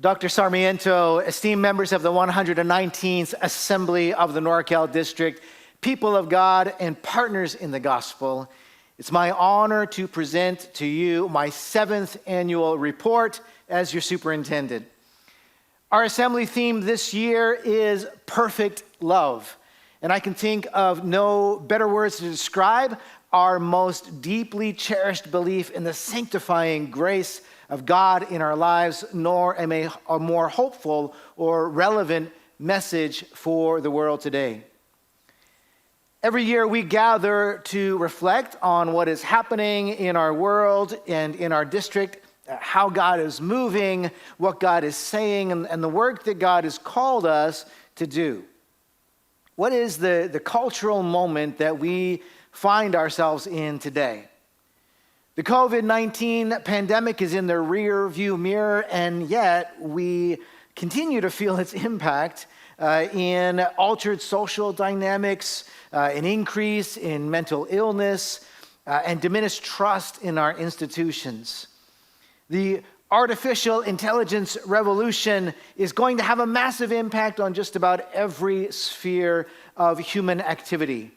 Dr. Sarmiento, esteemed members of the 119th Assembly of the NorCal District, people of God, and partners in the gospel, it's my honor to present to you my 7th annual report as your superintendent. Our assembly theme this year is perfect love, and I can think of no better words to describe our most deeply cherished belief in the sanctifying grace of God in our lives, nor a more hopeful or relevant message for the world today. Every year we gather to reflect on what is happening in our world and in our district, how God is moving, what God is saying, and the work that God has called us to do. What is the cultural moment that we find ourselves in today? The COVID-19 pandemic is in the rear view mirror, and yet we continue to feel its impact in altered social dynamics, an increase in mental illness, and diminished trust in our institutions. The artificial intelligence revolution is going to have a massive impact on just about every sphere of human activity.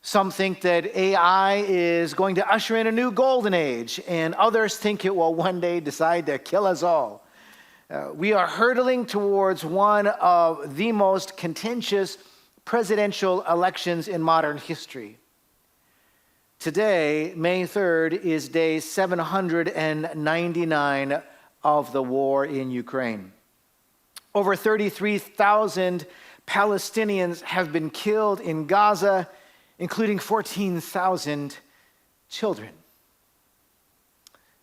Some think that AI is going to usher in a new golden age, and others think it will one day decide to kill us all. We are hurtling towards one of the most contentious presidential elections in modern history. Today, May 3rd, is day 799 of the war in Ukraine. Over 33,000 Palestinians have been killed in Gaza, including 14,000 children.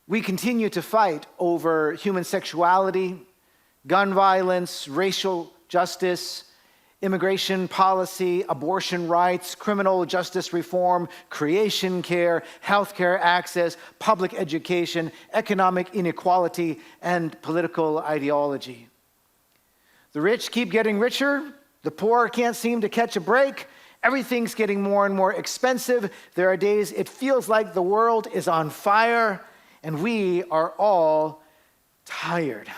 We continue to fight over human sexuality, gun violence, racial justice, immigration policy, abortion rights, criminal justice reform, creation care, healthcare access, public education, economic inequality, and political ideology. The rich keep getting richer, the poor can't seem to catch a break. Everything's getting more and more expensive. There are days it feels like the world is on fire, and we are all tired.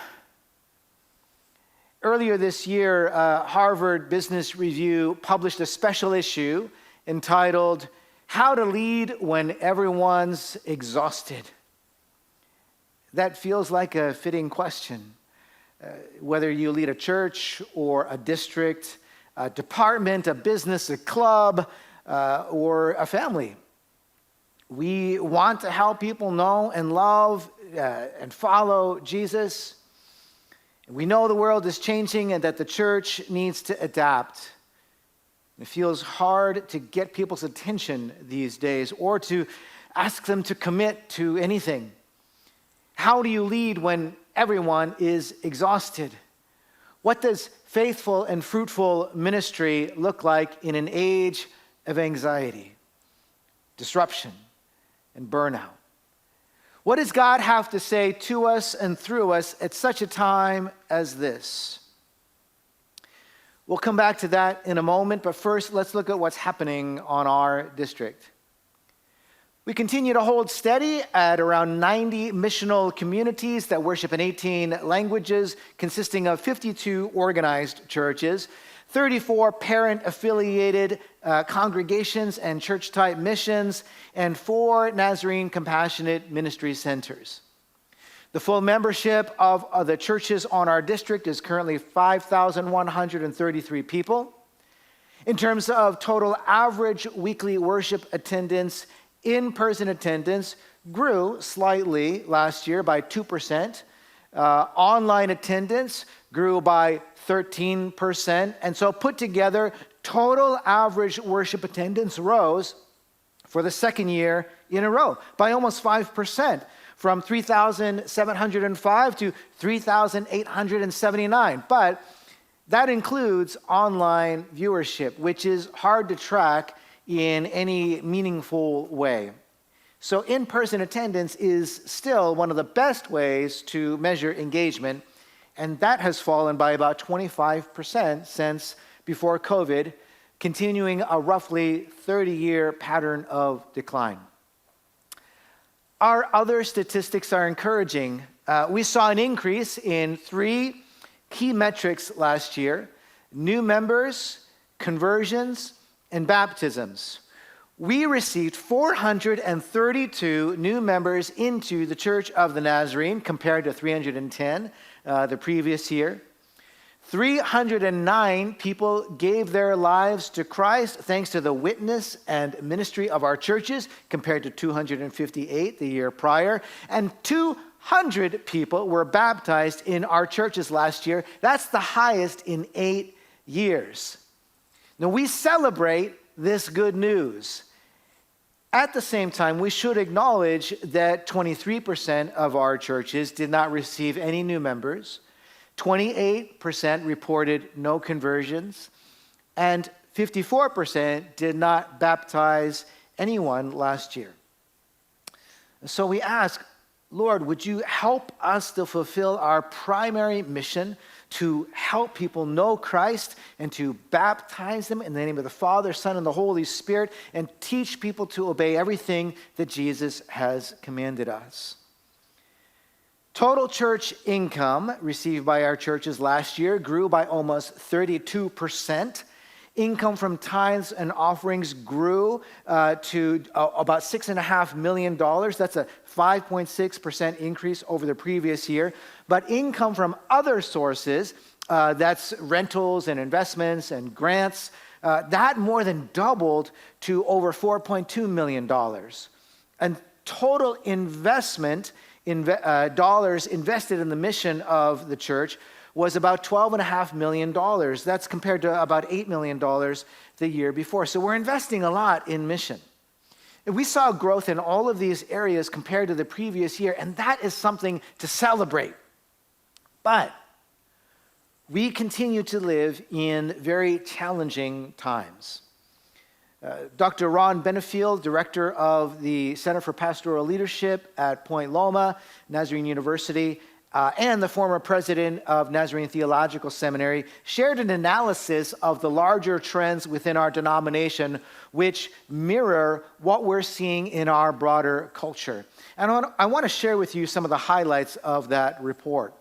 Earlier this year, Harvard Business Review published a special issue entitled, "How to Lead When Everyone's Exhausted." That feels like a fitting question. Whether you lead a church or a district, a department, a business, a club, or a family. We want to help people know and love and follow Jesus. We know the world is changing and that the church needs to adapt. It feels hard to get people's attention these days or to ask them to commit to anything. How do you lead when everyone is exhausted? What does faithful and fruitful ministry look like in an age of anxiety, disruption, and burnout? What does God have to say to us and through us at such a time as this? We'll come back to that in a moment, but first let's look at what's happening on our district. We continue to hold steady at around 90 missional communities that worship in 18 languages, consisting of 52 organized churches, 34 parent-affiliated congregations and church-type missions, and 4 Nazarene Compassionate Ministry Centers. The full membership of the churches on our district is currently 5,133 people. In terms of total average weekly worship attendance, in-person attendance grew slightly last year by 2%. Online attendance grew by 13%. And so put together, total average worship attendance rose for the second year in a row by almost 5%, from 3,705 to 3,879. But that includes online viewership, which is hard to track in any meaningful way. So in-person attendance is still one of the best ways to measure engagement, and that has fallen by about 25% since before COVID, continuing a roughly 30-year pattern of decline. Our other statistics are encouraging. We saw an increase in 3 key metrics last year: new members, conversions, and baptisms. We received 432 new members into the Church of the Nazarene compared to 310 the previous year. 309 people gave their lives to Christ thanks to the witness and ministry of our churches compared to 258 the year prior. And 200 people were baptized in our churches last year. That's the highest in 8 years. Now, we celebrate this good news. At the same time, we should acknowledge that 23% of our churches did not receive any new members, 28% reported no conversions, and 54% did not baptize anyone last year. So we ask, Lord, would you help us to fulfill our primary mission to help people know Christ and to baptize them in the name of the Father, Son, and the Holy Spirit, and teach people to obey everything that Jesus has commanded us. Total church income received by our churches last year grew by almost 32%. Income from tithes and offerings grew to about $6.5 million. That's a 5.6% increase over the previous year. But income from other sources, that's rentals and investments and grants, that more than doubled to over $4.2 million. And total investment in dollars invested in the mission of the church was about $12.5 million. That's compared to about $8 million the year before. So we're investing a lot in mission. And we saw growth in all of these areas compared to the previous year, and that is something to celebrate. But we continue to live in very challenging times. Dr. Ron Benefield, director of the Center for Pastoral Leadership at Point Loma, Nazarene University, and the former president of Nazarene Theological Seminary, shared an analysis of the larger trends within our denomination, which mirror what we're seeing in our broader culture. And I want to share with you some of the highlights of that report.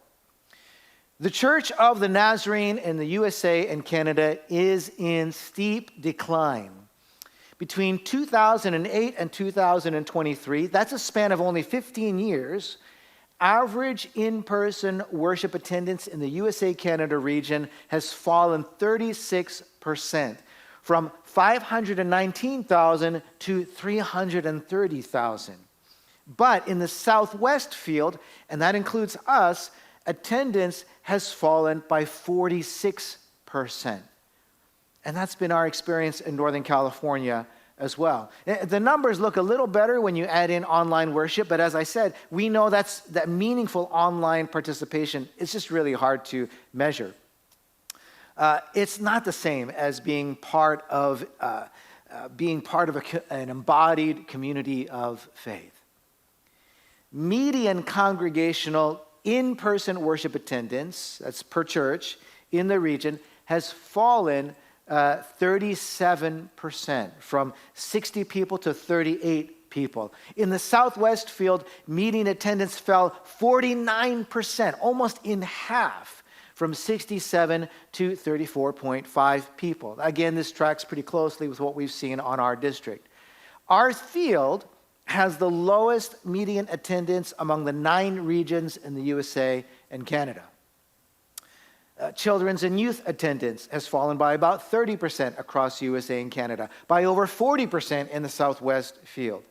The Church of the Nazarene in the USA and Canada is in steep decline. Between 2008 and 2023, that's a span of only 15 years, average in-person worship attendance in the USA-Canada region has fallen 36%, from 519,000 to 330,000. But in the Southwest field, and that includes us, attendance has fallen by 46%. And that's been our experience in Northern California as well. The numbers look a little better when you add in online worship, but as I said, we know that meaningful online participation is just really hard to measure. It's not the same as being part of an embodied community of faith. Median congregational in-person worship attendance, that's per church, in the region has fallen 37%, from 60 people to 38 people. In the Southwest field, median attendance fell 49%, almost in half, from 67 to 34.5 people. Again, this tracks pretty closely with what we've seen on our district. Our field has the lowest median attendance among the 9 regions in the USA and Canada. Children's and youth attendance has fallen by about 30% across USA and Canada, by over 40% in the Southwest field.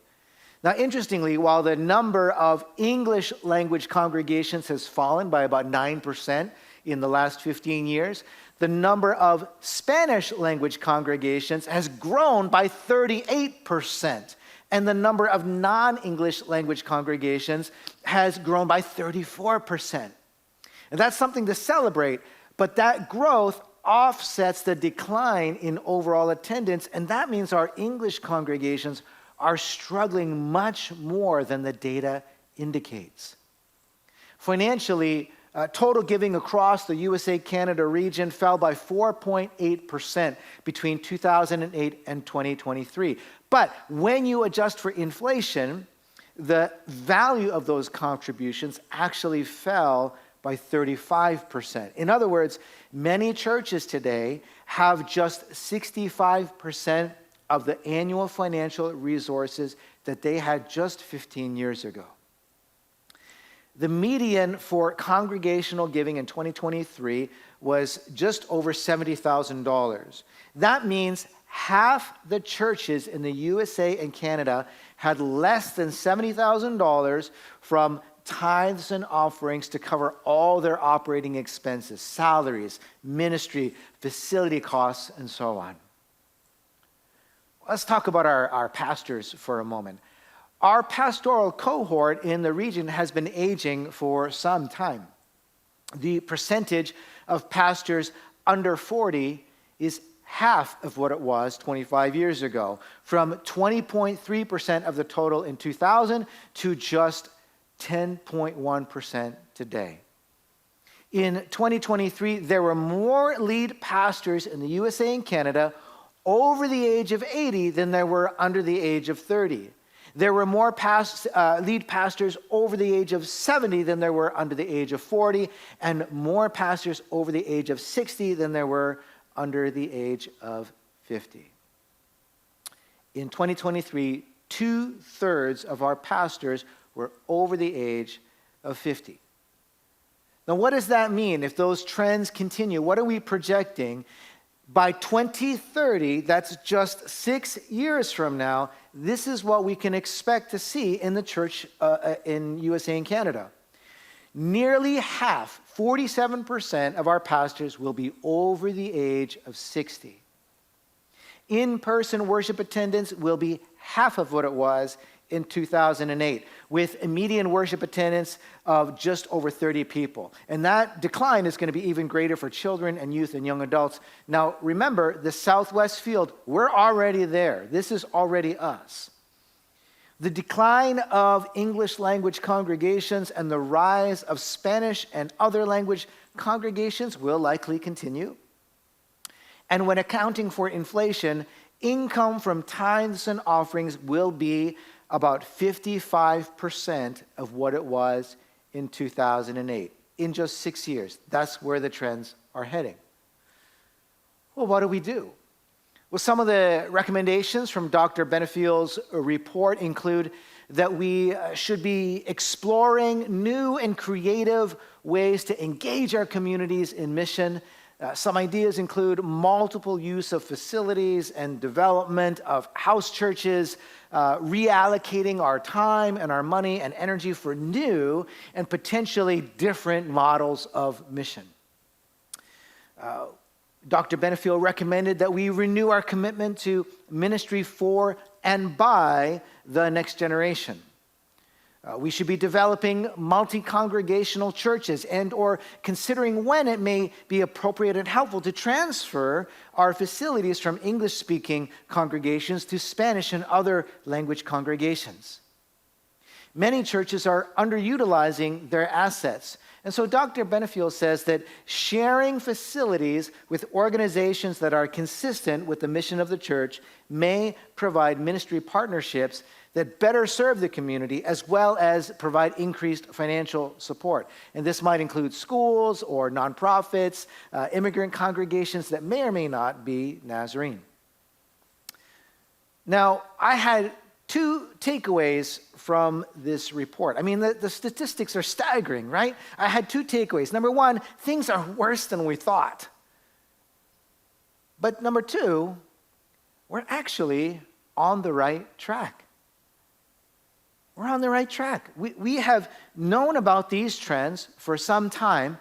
Now, interestingly, while the number of English language congregations has fallen by about 9% in the last 15 years, the number of Spanish language congregations has grown by 38%, and the number of non-English language congregations has grown by 34%. And that's something to celebrate. But that growth offsets the decline in overall attendance, and that means our English congregations are struggling much more than the data indicates. Financially, total giving across the USA-Canada region fell by 4.8% between 2008 and 2023. But when you adjust for inflation, the value of those contributions actually fell by 35%. In other words, many churches today have just 65% of the annual financial resources that they had just 15 years ago. The median for congregational giving in 2023 was just over $70,000. That means half the churches in the USA and Canada had less than $70,000 from tithes and offerings to cover all their operating expenses, salaries, ministry, facility costs, and so on. Let's talk about our pastors for a moment. Our pastoral cohort in the region has been aging for some time. The percentage of pastors under 40 is half of what it was 25 years ago, from 20.3% of the total in 2000 to just 10.1% today. In 2023, there were more lead pastors in the USA and Canada over the age of 80 than there were under the age of 30. There were more lead pastors over the age of 70 than there were under the age of 40, and more pastors over the age of 60 than there were under the age of 50. In 2023, 2/3 of our pastors were over the age of 50. Now, what does that mean if those trends continue? What are we projecting? By 2030, that's just 6 years from now, this is what we can expect to see in the church in USA and Canada. Nearly half, 47% of our pastors will be over the age of 60. In-person worship attendance will be half of what it was in 2008, with a median worship attendance of just over 30 people. And that decline is going to be even greater for children and youth and young adults. Now, remember, the Southwest Field, we're already there. This is already us. The decline of English language congregations and the rise of Spanish and other language congregations will likely continue. And when accounting for inflation, income from tithes and offerings will be about 55% of what it was in 2008. In just 6 years, that's where the trends are heading. Well, what do we do? Well, some of the recommendations from Dr. Benefield's report include that we should be exploring new and creative ways to engage our communities in mission. Some ideas include multiple use of facilities and development of house churches, reallocating our time and our money and energy for new and potentially different models of mission. Dr. Benefield recommended that we renew our commitment to ministry for and by the next generation. We should be developing multi-congregational churches and or considering when it may be appropriate and helpful to transfer our facilities from English-speaking congregations to Spanish and other language congregations. Many churches are underutilizing their assets. And so Dr. Benefield says that sharing facilities with organizations that are consistent with the mission of the church may provide ministry partnerships that better serve the community as well as provide increased financial support. And this might include schools or nonprofits, immigrant congregations that may or may not be Nazarene. Now, I had 2 takeaways from this report. I mean, the statistics are staggering, right? I had 2 takeaways. Number 1, things are worse than we thought. But number 2, we're actually on the right track. We're on the right track. We have known about these trends for some time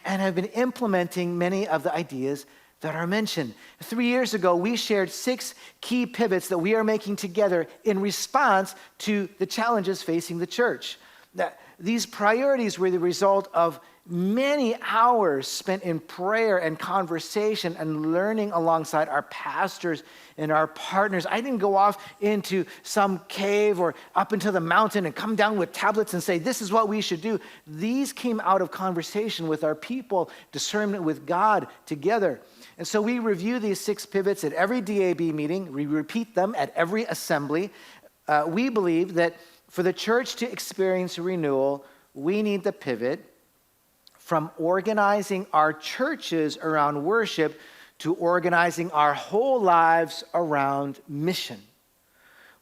and have been implementing many of the ideas that are mentioned. 3 years ago, we shared 6 key pivots that we are making together in response to the challenges facing the church. These priorities were the result of many hours spent in prayer and conversation and learning alongside our pastors and our partners. I didn't go off into some cave or up into the mountain and come down with tablets and say, this is what we should do. These came out of conversation with our people, discernment with God together. And so we review these 6 pivots at every DAB meeting. We repeat them at every assembly. We believe that for the church to experience renewal, we need to pivot from organizing our churches around worship to organizing our whole lives around mission.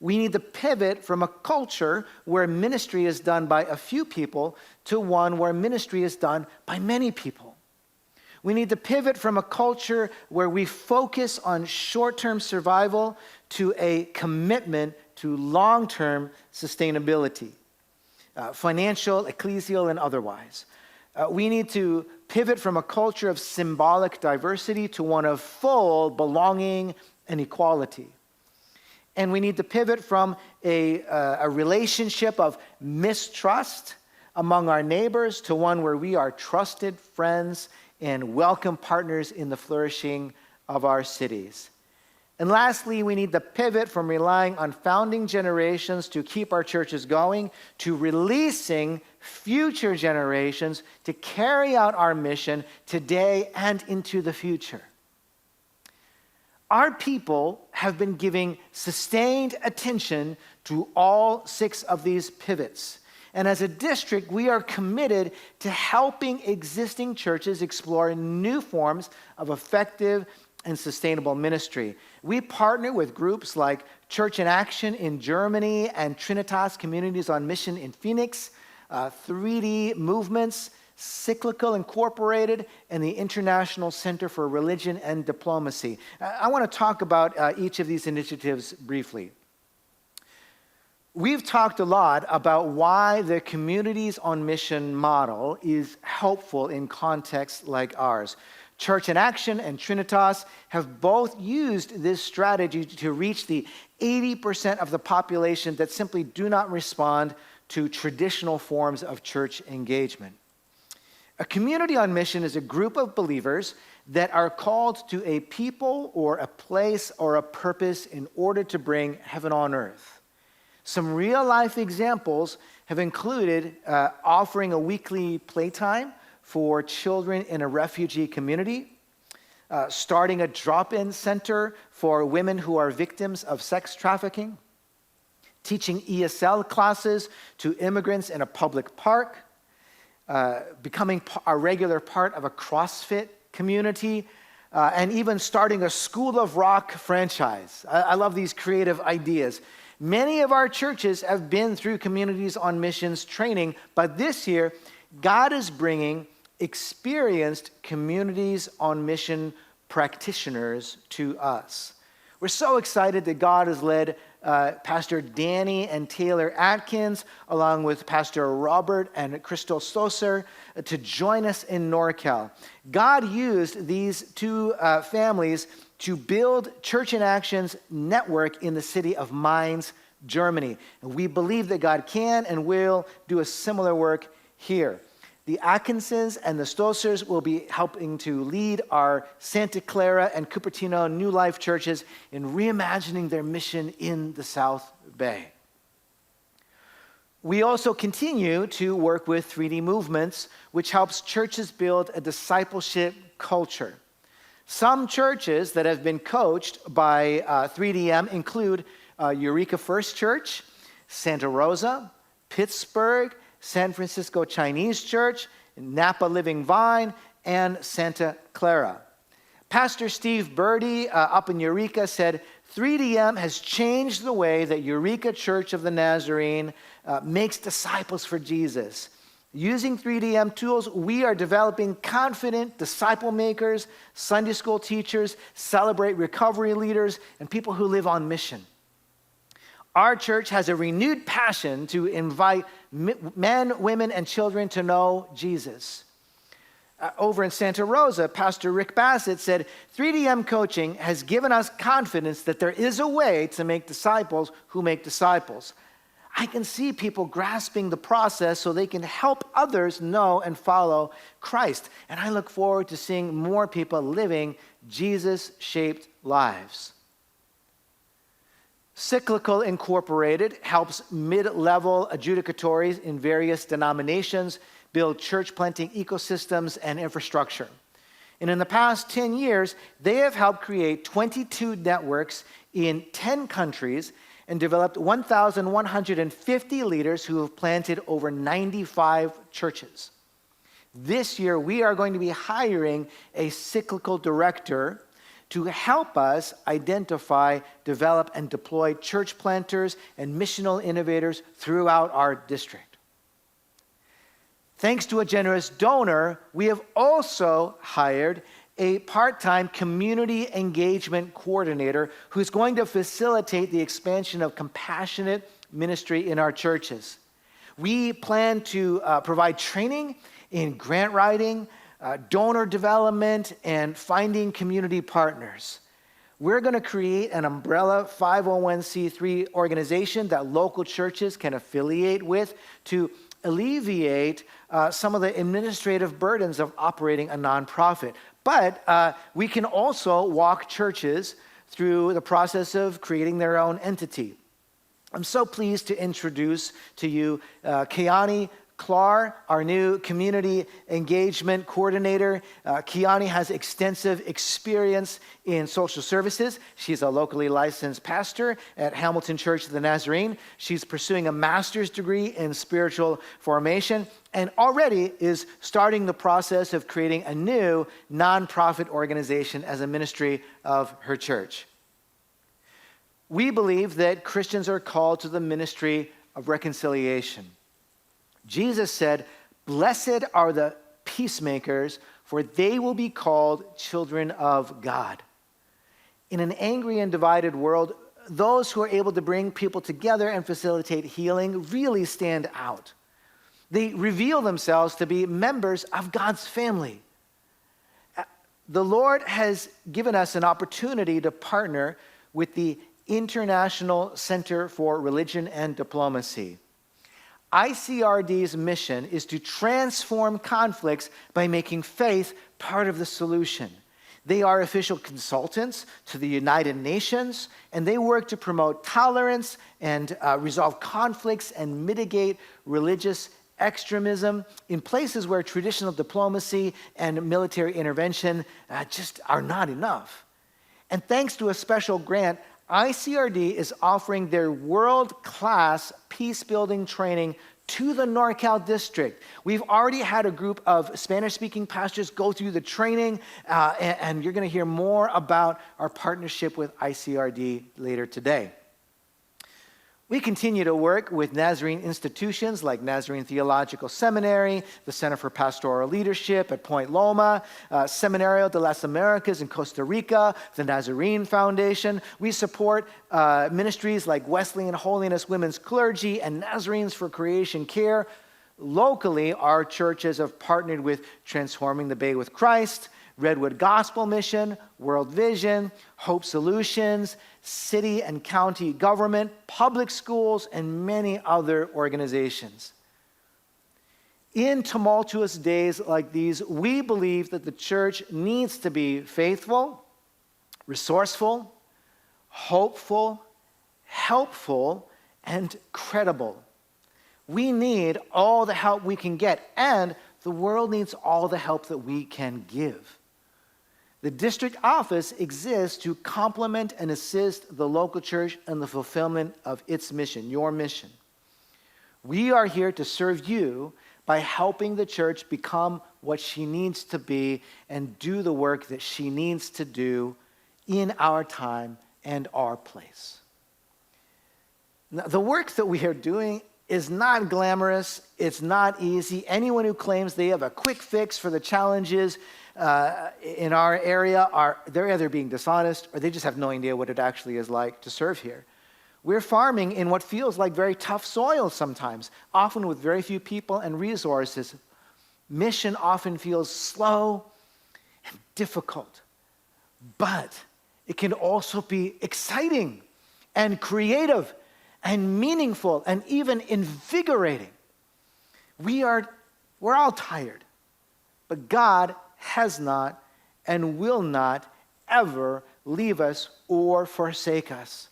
We need to pivot from a culture where ministry is done by a few people to one where ministry is done by many people. We need to pivot from a culture where we focus on short-term survival to a commitment to long-term sustainability, financial, ecclesial, and otherwise. We need to pivot from a culture of symbolic diversity to one of full belonging and equality. And we need to pivot from a relationship of mistrust among our neighbors to one where we are trusted friends and welcome partners in the flourishing of our cities. And lastly, we need to pivot from relying on founding generations to keep our churches going to releasing future generations to carry out our mission today and into the future. Our people have been giving sustained attention to all 6 of these pivots. And as a district, we are committed to helping existing churches explore new forms of effective and sustainable ministry. We partner with groups like Church in Action in Germany and Trinitas Communities on Mission in Phoenix, 3D Movements, Cyclical Incorporated, and the International Center for Religion and Diplomacy. I want to talk about each of these initiatives briefly. We've talked a lot about why the Communities on Mission model is helpful in contexts like ours. Church in Action and Trinitas have both used this strategy to reach the 80% of the population that simply do not respond to traditional forms of church engagement. A community on mission is a group of believers that are called to a people or a place or a purpose in order to bring heaven on earth. Some real-life examples have included offering a weekly playtime for children in a refugee community, starting a drop-in center for women who are victims of sex trafficking, teaching ESL classes to immigrants in a public park, becoming a regular part of a CrossFit community, and even starting a School of Rock franchise. I love these creative ideas. Many of our churches have been through Communities on Missions training, but this year, God is bringing experienced Communities on Mission practitioners to us. We're so excited that God has led Pastor Danny and Taylor Atkins, along with Pastor Robert and Crystal Stoser, to join us in NorCal. God used these 2 families to build Church in Action's network in the city of Mainz, Germany. And we believe that God can and will do a similar work here. The Atkinses and the Stosers will be helping to lead our Santa Clara and Cupertino New Life churches in reimagining their mission in the South Bay. We also continue to work with 3D Movements, which helps churches build a discipleship culture. Some churches that have been coached by 3DM include Eureka First Church, Santa Rosa, Pittsburgh, San Francisco Chinese Church, Napa Living Vine, and Santa Clara. Pastor Steve Birdie up in Eureka said, 3DM has changed the way that Eureka Church of the Nazarene makes disciples for Jesus. Using 3DM tools, we are developing confident disciple makers, Sunday school teachers, Celebrate recovery leaders, and people who live on mission. Our church has a renewed passion to invite men, women, and children to know Jesus. Over in Santa Rosa, Pastor Rick Bassett said, 3DM coaching has given us confidence that there is a way to make disciples who make disciples. I can see people grasping the process so they can help others know and follow Christ. And I look forward to seeing more people living Jesus-shaped lives. Cyclical Incorporated helps mid-level adjudicatories in various denominations build church planting ecosystems and infrastructure. And in the past 10 years, they have helped create 22 networks in 10 countries, and developed 1,150 leaders who have planted over 95 churches. This year, we are going to be hiring a cyclical director to help us identify, develop, and deploy church planters and missional innovators throughout our district. Thanks to a generous donor, we have also hired a part-time community engagement coordinator who's going to facilitate the expansion of compassionate ministry in our churches. We plan to provide training in grant writing, donor development, and finding community partners. We're going to create an umbrella 501c3 organization that local churches can affiliate with to alleviate some of the administrative burdens of operating a nonprofit. But we can also walk churches through the process of creating their own entity. I'm so pleased to introduce to you Kiani Klar, our new community engagement coordinator. Kiani has extensive experience in social services. She's a locally licensed pastor at Hamilton Church of the Nazarene. She's pursuing a master's degree in spiritual formation and already is starting the process of creating a new nonprofit organization as a ministry of her church. We believe that Christians are called to the ministry of reconciliation. Jesus said, "Blessed are the peacemakers, for they will be called children of God." In an angry and divided world, those who are able to bring people together and facilitate healing really stand out. They reveal themselves to be members of God's family. The Lord has given us an opportunity to partner with the International Center for Religion and Diplomacy. ICRD's mission is to transform conflicts by making faith part of the solution. They are official consultants to the United Nations, and they work to promote tolerance and resolve conflicts and mitigate religious extremism in places where traditional diplomacy and military intervention just are not enough. And thanks to a special grant, ICRD is offering their world-class peace-building training to the NorCal district. We've already had a group of Spanish-speaking pastors go through the training, and you're going to hear more about our partnership with ICRD later today. We continue to work with Nazarene institutions like Nazarene Theological Seminary, the Center for Pastoral Leadership at Point Loma, Seminario de las Americas in Costa Rica, the Nazarene Foundation. We support ministries like Wesleyan Holiness Women's Clergy and Nazarenes for Creation Care. Locally, our churches have partnered with Transforming the Bay with Christ, Redwood Gospel Mission, World Vision, Hope Solutions, city and county government, public schools, and many other organizations. In tumultuous days like these, we believe that the church needs to be faithful, resourceful, hopeful, helpful, and credible. We need all the help we can get, and the world needs all the help that we can give. The district office exists to complement and assist the local church in the fulfillment of its mission, your mission. We are here to serve you by helping the church become what she needs to be and do the work that she needs to do in our time and our place. Now, the work that we are doing is not glamorous. It's not easy. Anyone who claims they have a quick fix for the challenges in our area they're either being dishonest or they just have no idea what it actually is like to serve here. We're farming in what feels like very tough soil sometimes, often with very few people and resources. Mission often feels slow and difficult, but it can also be exciting and creative and meaningful and even invigorating. We're all tired, but God has not and will not ever leave us or forsake us.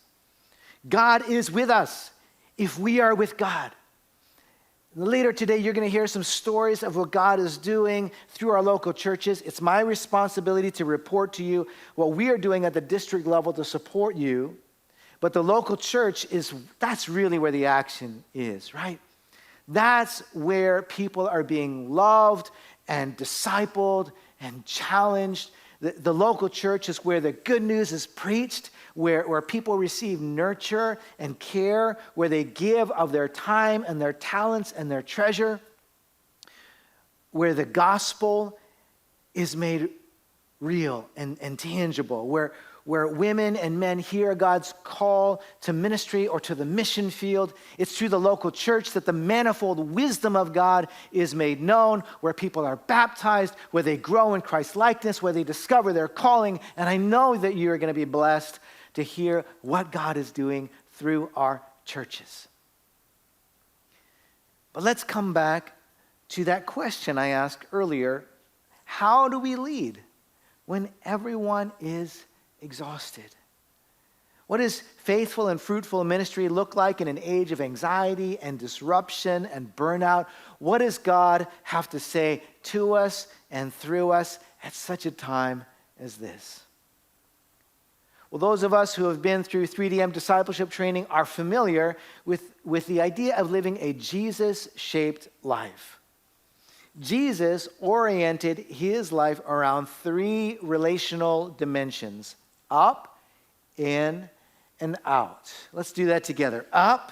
God is with us if we are with God. Later today, you're going to hear some stories of what God is doing through our local churches. It's my responsibility to report to you what we are doing at the district level to support you. But the local church that's really where the action is, right? That's where people are being loved and discipled and challenged. The local church is where the good news is preached, where people receive nurture and care, where they give of their time and their talents and their treasure, where the gospel is made real and tangible, where women and men hear God's call to ministry or to the mission field. It's through the local church that the manifold wisdom of God is made known, where people are baptized, where they grow in Christ's likeness, where they discover their calling. And I know that you are going to be blessed to hear what God is doing through our churches. But let's come back to that question I asked earlier. How do we lead when everyone is exhausted? What does faithful and fruitful ministry look like in an age of anxiety and disruption and burnout? What does God have to say to us and through us at such a time as this? Well, those of us who have been through 3DM discipleship training are familiar with the idea of living a Jesus-shaped life. Jesus oriented his life around 3 relational dimensions: up, in, and out. Let's do that together. Up,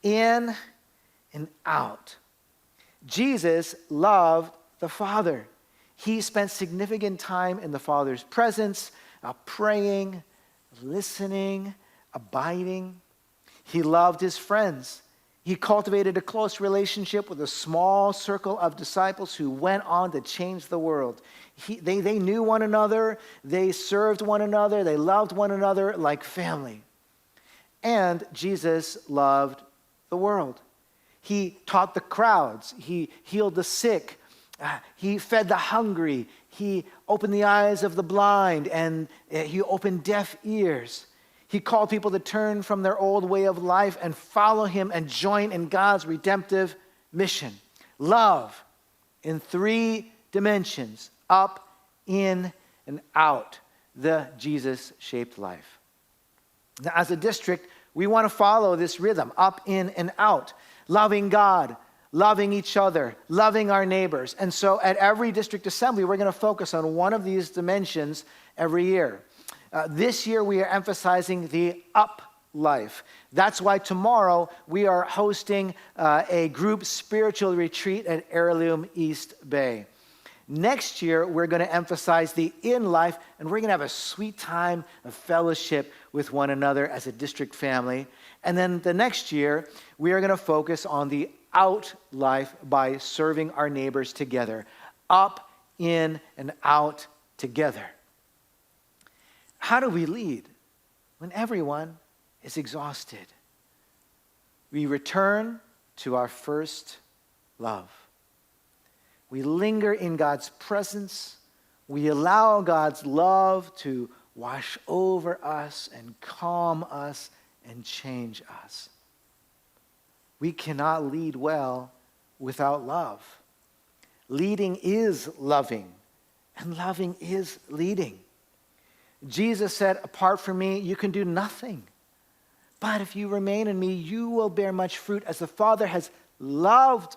in, and out. Jesus loved the Father. He spent significant time in the Father's presence, praying, listening, abiding. He loved his friends. He cultivated a close relationship with a small circle of disciples who went on to change the world. They knew one another, they served one another, they loved one another like family. And Jesus loved the world. He taught the crowds, he healed the sick, he fed the hungry, he opened the eyes of the blind, and he opened deaf ears. He called people to turn from their old way of life and follow him and join in God's redemptive mission. Love in 3 dimensions: up, in, and out. The Jesus-shaped life. Now, as a district, we want to follow this rhythm: up, in, and out. Loving God, loving each other, loving our neighbors. And so at every district assembly, we're going to focus on one of these dimensions every year. This year, we are emphasizing the up life. That's why tomorrow we are hosting a group spiritual retreat at Heirloom East Bay. Next year, we're going to emphasize the in life, and we're going to have a sweet time of fellowship with one another as a district family. And then the next year, we are going to focus on the out life by serving our neighbors together. Up, in, and out together. How do we lead when everyone is exhausted? We return to our first love. We linger in God's presence. We allow God's love to wash over us and calm us and change us. We cannot lead well without love. Leading is loving, and loving is leading. Jesus said, "Apart from me, you can do nothing. But if you remain in me, you will bear much fruit. As the Father has loved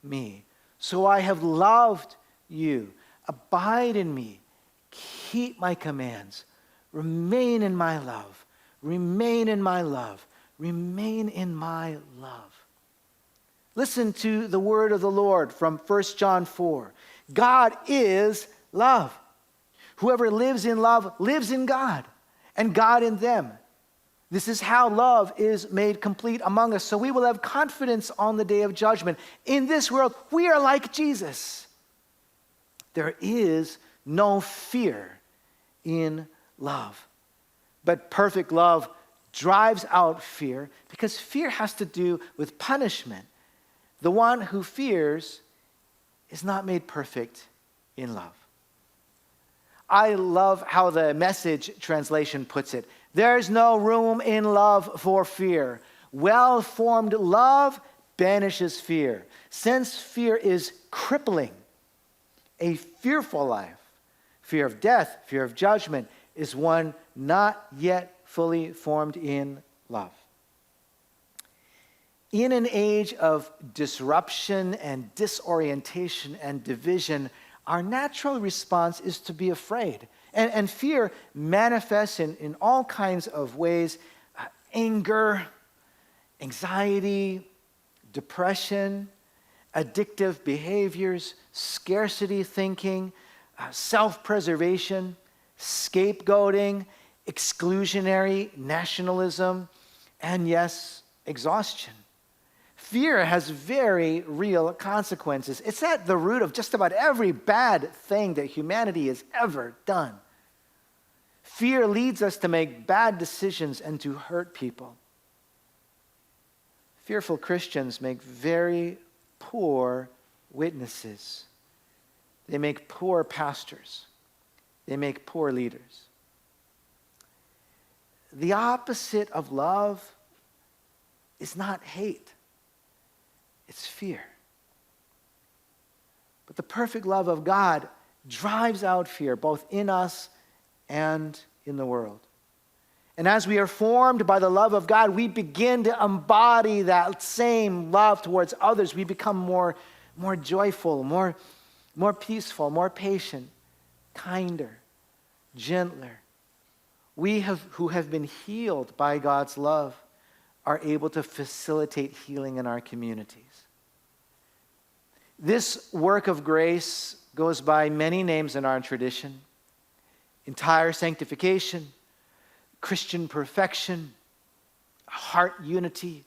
me, so I have loved you. Abide in me. Keep my commands. Remain in my love. Remain in my love. Remain in my love." Listen to the word of the Lord from 1 John 4. God is love. Whoever lives in love lives in God, and God in them. This is how love is made complete among us, so we will have confidence on the day of judgment. In this world, we are like Jesus. There is no fear in love. But perfect love drives out fear, because fear has to do with punishment. The one who fears is not made perfect in love. I love how the Message translation puts it. There's no room in love for fear. Well-formed love banishes fear. Since fear is crippling, a fearful life, fear of death, fear of judgment, is one not yet fully formed in love. In an age of disruption and disorientation and division, our natural response is to be afraid. And fear manifests in all kinds of ways: anger, anxiety, depression, addictive behaviors, scarcity thinking, self-preservation, scapegoating, exclusionary nationalism, and yes, exhaustion. Fear has very real consequences. It's at the root of just about every bad thing that humanity has ever done. Fear leads us to make bad decisions and to hurt people. Fearful Christians make very poor witnesses. They make poor pastors. They make poor leaders. The opposite of love is not hate. It's fear. But the perfect love of God drives out fear, both in us and in the world. And as we are formed by the love of God, we begin to embody that same love towards others. We become more joyful, more peaceful, more patient, kinder, gentler. Who have been healed by God's love are able to facilitate healing in our communities. This work of grace goes by many names in our tradition: entire sanctification, Christian perfection, heart unity,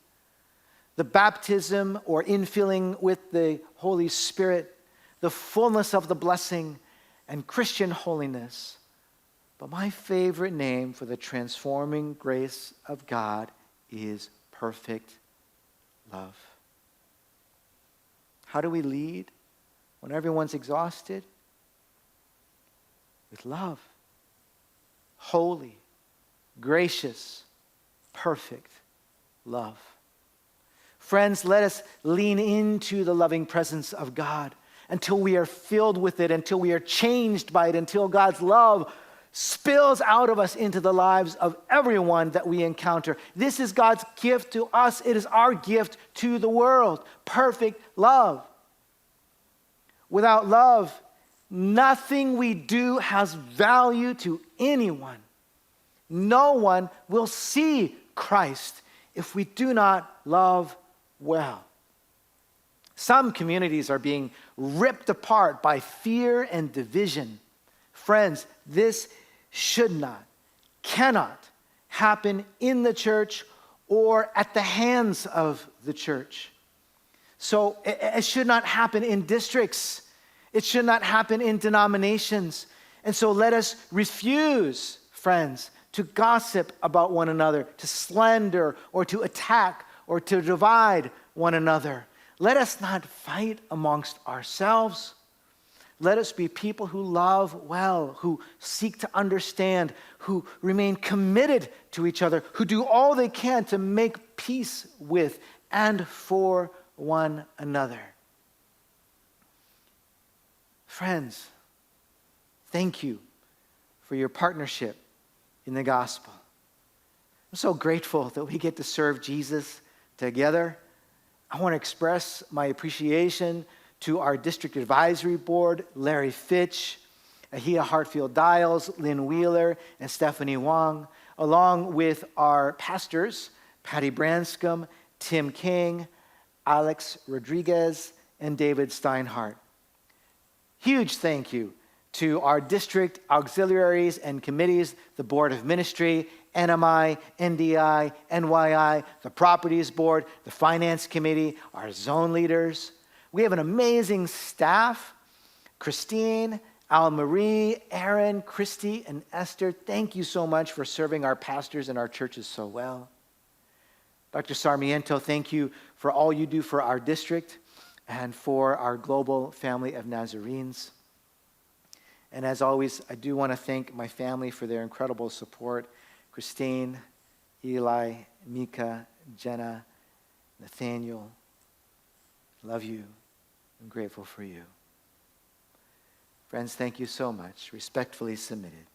the baptism or infilling with the Holy Spirit, the fullness of the blessing, and Christian holiness. But my favorite name for the transforming grace of God is perfect love. How do we lead when everyone's exhausted? With love. Holy, gracious, perfect love. Friends, let us lean into the loving presence of God until we are filled with it, until we are changed by it, until God's love spills out of us into the lives of everyone that we encounter. This is God's gift to us. It is our gift to the world. Perfect love. Without love, nothing we do has value to anyone. No one will see Christ if we do not love well. Some communities are being ripped apart by fear and division. Friends, this should not, cannot happen in the church or at the hands of the church. So it should not happen in districts. It should not happen in denominations. And so let us refuse, friends, to gossip about one another, to slander or to attack or to divide one another. Let us not fight amongst ourselves. Let us be people who love well, who seek to understand, who remain committed to each other, who do all they can to make peace with and for one another. Friends, thank you for your partnership in the gospel. I'm so grateful that we get to serve Jesus together. I want to express my appreciation to our district advisory board, Larry Fitch, Ahia Hartfield-Dials, Lynn Wheeler, and Stephanie Wong, along with our pastors, Patty Branscombe, Tim King, Alex Rodriguez, and David Steinhardt. Huge thank you to our district auxiliaries and committees, the Board of Ministry, NMI, NDI, NYI, the Properties Board, the Finance Committee, our zone leaders. We have an amazing staff: Christine, Al-Marie, Aaron, Christy, and Esther. Thank you so much for serving our pastors and our churches so well. Dr. Sarmiento, thank you for all you do for our district and for our global family of Nazarenes. And as always, I do want to thank my family for their incredible support: Christine, Eli, Mika, Jenna, Nathaniel. Love you. I'm grateful for you. Friends, thank you so much. Respectfully submitted.